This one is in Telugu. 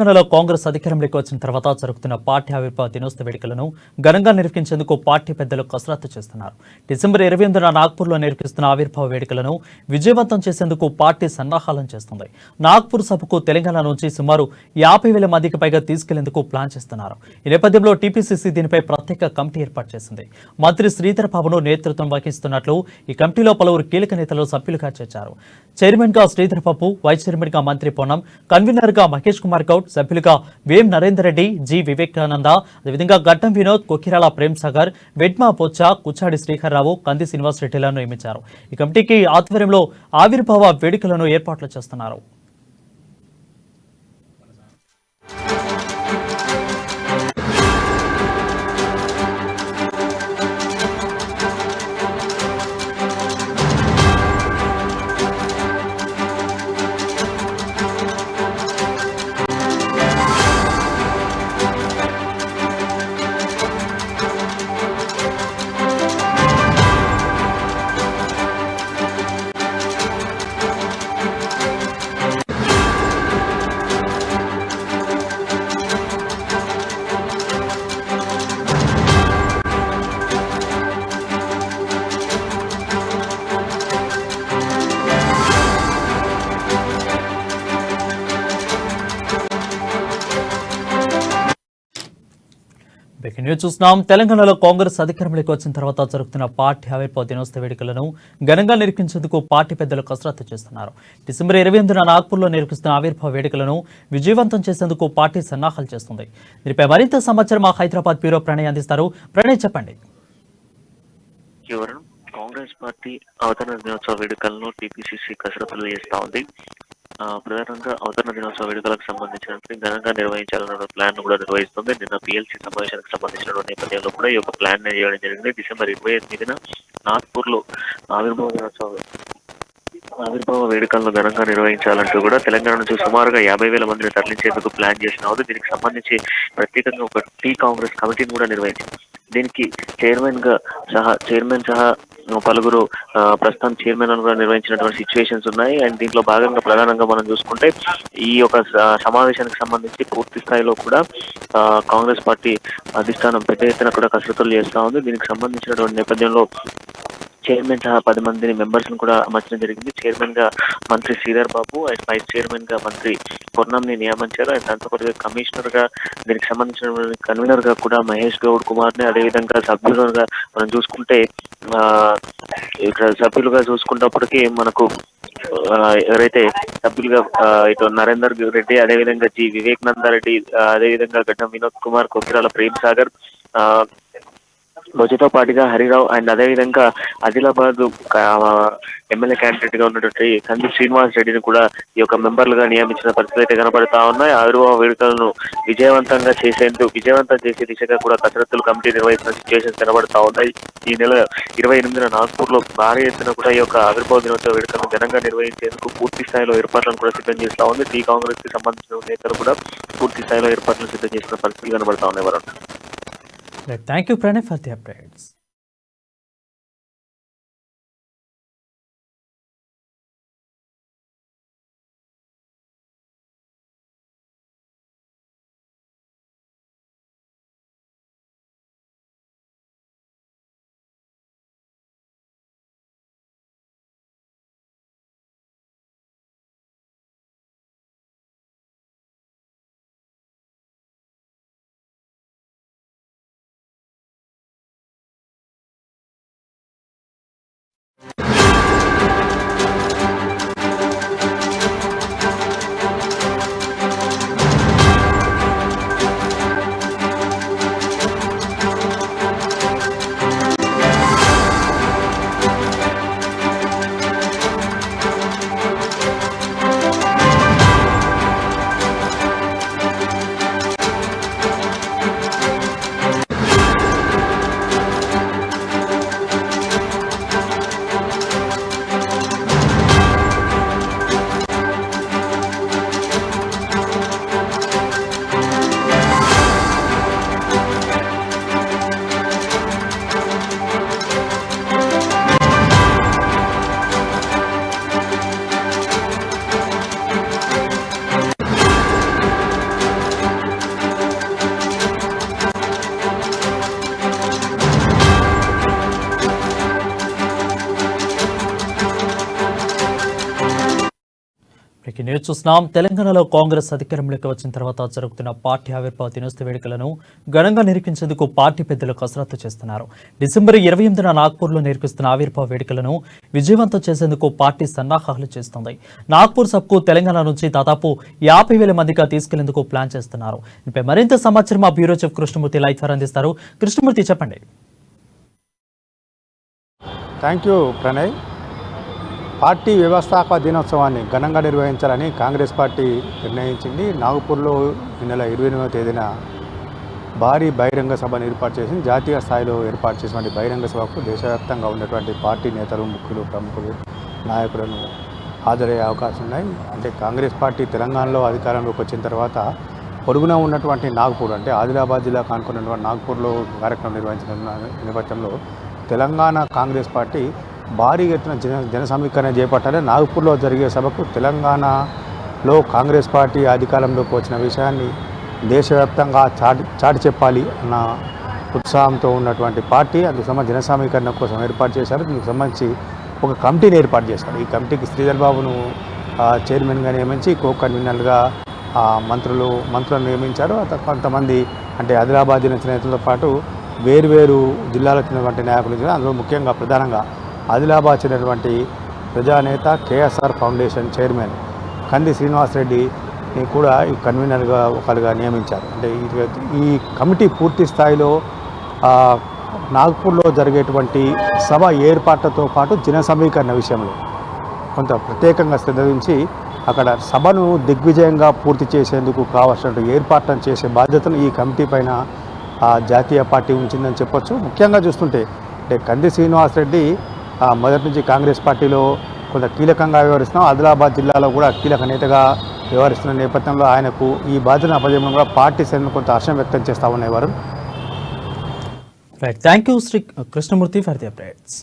తెలంగాణలో కాంగ్రెస్ అధికారంలోకి వచ్చిన తర్వాత జరుగుతున్న పార్టీ ఆవిర్భావ దినోత్సవ వేడుకలను ఘనంగా నిర్వహించేందుకు పార్టీ పెద్దలు కసరత్తు చేస్తున్నారు. డిసెంబర్ 28న నాగ్పూర్లో నిర్వహిస్తున్న ఆవిర్భావ వేడుకలను విజయవంతం చేసేందుకు పార్టీ సన్నాహాలను చేస్తుంది. నాగ్పూర్ సభకు తెలంగాణ నుంచి సుమారు 50,000 మందికి పైగా తీసుకెళ్లేందుకు ప్లాన్ చేస్తున్నారు. ఈ నేపథ్యంలో టీపీసీసీ దీనిపై ప్రత్యేక కమిటీ ఏర్పాటు చేసింది. మంత్రి శ్రీధర్ బాబును నేతృత్వం వహిస్తున్నట్లు ఈ కమిటీలో పలువురు కీలక నేతలు సభ్యులుగా చేర్చారు. చైర్మన్ గా శ్రీధర్ బాబు, వైస్ చైర్మన్ గా మంత్రి పొన్నం, కన్వీనర్ గా మహేష్ కుమార్ గౌడ్, సభ్యులుగా వేం నరేందర్ రెడ్డి, జి వివేకానంద, అదేవిధంగా గడ్డం వినోద్, కొకిరాల ప్రేమ్ సాగర్, వెడ్మా బొచ్చ, కుచ్చాడి శ్రీహర్రావు, కంది శ్రీనివాస్ రెడ్డిలను నియమించారు. ఈ కమిటీకి ఆధ్వర్యంలో ఆవిర్భావ వేడుకలను ఏర్పాట్లు చేస్తున్నారు. బ్రేకింగ్ న్యూస్ చూస్తున్నాం. తెలంగాణలో కాంగ్రెస్ అధికారంలోకి వచ్చిన తర్వాత జరుగుతున్న పార్టీ ఆవిర్భావ దినోత్సవ వేడుకలను ఘనంగా నిర్వహించేందుకు పార్టీ పెద్దలు కసరత్తు చేస్తున్నారు. డిసెంబర్ 28న నాగ్పూర్లో నిర్వహిస్తున్న ఆవిర్భావ వేడుకలను విజయవంతం చేసేందుకు పార్టీ సన్నాహాలు చేస్తుంది. దీనిపై మరింత సమాచారం మా హైదరాబాద్ బ్యూరో ప్రణయ్ అందిస్తారు. ప్రణయ్, చెప్పండి. కాంగ్రెస్ పార్టీ అవతరణ దినోత్సవ వేడుకలను టీపీసీసీ కసరత్తులు చేస్తా ఉంది. ప్రధానంగా అవతరణ దినోత్సవ వేడుకలకు సంబంధించినట్టు ఘనంగా నిర్వహించాలన్న ప్లాన్ కూడా నిర్వహిస్తుంది. నిన్న పిఎల్సీ సమావేశానికి సంబంధించిన నేపథ్యంలో కూడా ఈ యొక్క ప్లాన్ చేయడం జరిగింది. డిసెంబర్ 28న నాగ్పూర్ లో ఆవిర్భావ వేడుకలను ఘనంగా నిర్వహించాలంటూ కూడా తెలంగాణ నుంచి సుమారుగా 50,000 మందిని తరలించేందుకు ప్లాన్ చేసిన దీనికి సంబంధించి ప్రత్యేకంగా ఒక టీ కాంగ్రెస్ కమిటీని కూడా నిర్వహించింది. దీనికి చైర్మన్ సహా పలువురు ప్రస్తుతం చైర్మన్ కూడా నిర్వహించినటువంటి సిచ్యువేషన్స్ ఉన్నాయి. అండ్ దీంట్లో భాగంగా ప్రధానంగా మనం చూసుకుంటే ఈ యొక్క సమావేశానికి సంబంధించి పూర్తి స్థాయిలో కూడా కాంగ్రెస్ పార్టీ అధిష్టానం పెద్ద ఎత్తున కూడా కసరత్తులు చేస్తా ఉంది. దీనికి సంబంధించినటువంటి నేపథ్యంలో చైర్మన్ సహా 10 మందిని మెంబర్స్ ను కూడా అమర్చడం జరిగింది. చైర్మన్ గా మంత్రి Sridhar Babu and vice chairman గా మంత్రి పొన్నంని నియమించారు. అండ్ దాంతోపాటుగా కమిషనర్ గా దీనికి సంబంధించిన కన్వీనర్ గా కూడా మహేష్ గౌడ్ కుమార్ ని, అదేవిధంగా సభ్యులుగా మనం చూసుకుంటే ఇక్కడ సభ్యులుగా చూసుకున్నప్పటికీ మనకు ఎవరైతే సభ్యులుగా ఇటు నరేందర్ రెడ్డి, అదేవిధంగా జి వివేకానంద రెడ్డి, అదేవిధంగా గడ్డం వినోద్ కుమార్, కొకిరాల ప్రేమ్ సాగర్, బొజ్జతో పాటుగా హరిరావు అండ్ అదేవిధంగా ఆదిలాబాద్ ఎమ్మెల్యే క్యాండిడేట్ గా ఉన్నటువంటి కంది శ్రీనివాస్ రెడ్డిని కూడా ఈ యొక్క మెంబర్లుగా నియమించిన పరిస్థితులు అయితే కనబడతా ఉన్నాయి. ఆవిర్భావ వేడుకలను విజయవంతం చేసే దిశగా కూడా కసరత్తులు కమిటీ నిర్వహిస్తున్న సిచ్యువేషన్స్ కనబడతా ఉన్నాయి. ఈ నెల 28న నాగ్పూర్ లో భారీ ఎత్తున కూడా ఈ యొక్క ఆవిర్భావ దినోత్సవ వేడుకలను ఘనంగా నిర్వహించేందుకు పూర్తి స్థాయిలో ఏర్పాట్లను కూడా సిద్ధం చేస్తా ఉంది. టీ కాంగ్రెస్ కి సంబంధించిన నేతలు కూడా పూర్తి స్థాయిలో ఏర్పాట్లను సిద్ధం చేసిన పరిస్థితులు కనబడతా ఉన్నాయి. Thank you, Pranay, for the updates. News చూస్తున్నాం. తెలంగాణలో కాంగ్రెస్ అధికారంలోకి వచ్చిన తర్వాత జరుగుతున్న పార్టీ ఆవిర్భావ దినోత్సవ వేడుకలను ఘనంగా నిర్వహించేందుకు పార్టీ పెద్దలు కసరత్తు చేస్తున్నారు. డిసెంబర్ 28న నాగ్పూర్లో నిర్వహిస్తున్న ఆవిర్భావ వేడుకలను విజయవంతం చేసేందుకు పార్టీ సన్నాహాలు చేస్తుంది. నాగ్పూర్ సభకు తెలంగాణ నుంచి దాదాపు 50,000 మందిగా తీసుకెళ్లేందుకు ప్లాన్ చేస్తున్నారు. దీనిపై మరింత సమాచారం మా బ్యూరో చీఫ్ కృష్ణమూర్తి లైవ్ ద్వారా అందిస్తారు. కృష్ణమూర్తి, చెప్పండి. Thank you Pranay. పార్టీ వ్యవస్థాపక దినోత్సవాన్ని ఘనంగా నిర్వహించాలని కాంగ్రెస్ పార్టీ నిర్ణయించింది. నాగపూర్లో ఈ నెల 28వ తేదీన భారీ బహిరంగ సభను ఏర్పాటు చేసింది. జాతీయ స్థాయిలో ఏర్పాటు చేసినటువంటి బహిరంగ సభకు దేశవ్యాప్తంగా ఉన్నటువంటి పార్టీ నేతలు, ముఖ్యులు, ప్రముఖులు, నాయకులను హాజరయ్యే అవకాశం ఉన్నాయి. అంటే కాంగ్రెస్ పార్టీ తెలంగాణలో అధికారంలోకి వచ్చిన తర్వాత పొరుగున ఉన్నటువంటి నాగపూర్, అంటే ఆదిలాబాద్ జిల్లా కానుకున్నటువంటి నాగపూర్లో కార్యక్రమం నిర్వహించిన నేపథ్యంలో తెలంగాణ కాంగ్రెస్ పార్టీ భారీ ఎత్తున జన సమీకరణ చేపట్టాలి. నాగపూర్లో జరిగే సభకు తెలంగాణలో కాంగ్రెస్ పార్టీ అధికారంలోకి వచ్చిన విషయాన్ని దేశవ్యాప్తంగా చాటి చెప్పాలి అన్న ఉత్సాహంతో ఉన్నటువంటి పార్టీ అందుకు సంబంధించి జన సమీకరణ కోసం ఏర్పాటు చేశారు. దీనికి సంబంధించి ఒక కమిటీని ఏర్పాటు చేశారు. ఈ కమిటీకి శ్రీధర్ బాబును చైర్మన్గా నియమించి, కో కన్వీనర్గా మంత్రులను నియమించారు. కొంతమంది అంటే ఆదిలాబాద్ జిల్లా నేతలతో పాటు వేరువేరు జిల్లాలకు చెందినటువంటి నాయకులు, అందులో ముఖ్యంగా ప్రధానంగా ఆదిలాబాద్ చెందినటువంటి ప్రజానేత, కేఎస్ఆర్ ఫౌండేషన్ చైర్మన్ కంది శ్రీనివాసరెడ్డిని కూడా ఈ కన్వీనర్గా ఒకరుగా నియమించారు. అంటే ఈ కమిటీ పూర్తి స్థాయిలో నాగ్పూర్లో జరిగేటువంటి సభ ఏర్పాట్లతో పాటు జన సమీకరణ విషయంలో కొంత ప్రత్యేకంగా శ్రద్ధ వహించి అక్కడ సభను దిగ్విజయంగా పూర్తి చేసేందుకు కావాల్సిన ఏర్పాట్లను చేసే బాధ్యతను ఈ కమిటీ పైన జాతీయ పార్టీ ఉంచిందని చెప్పొచ్చు. ముఖ్యంగా చూస్తుంటే అంటే కంది శ్రీనివాసరెడ్డి మొదటి నుంచి కాంగ్రెస్ పార్టీలో కొంత కీలకంగా వ్యవహరిస్తున్నాం, ఆదిలాబాద్ జిల్లాలో కూడా కీలక నేతగా వ్యవహరిస్తున్న నేపథ్యంలో ఆయనకు ఈ బాధ్యతను అప్పజేయడం కూడా పార్టీ శ్రేణులు కొంత హర్షం వ్యక్తం చేస్తూ ఉన్నాయి. వారు thank you Shri Krishnamurthy for the updates.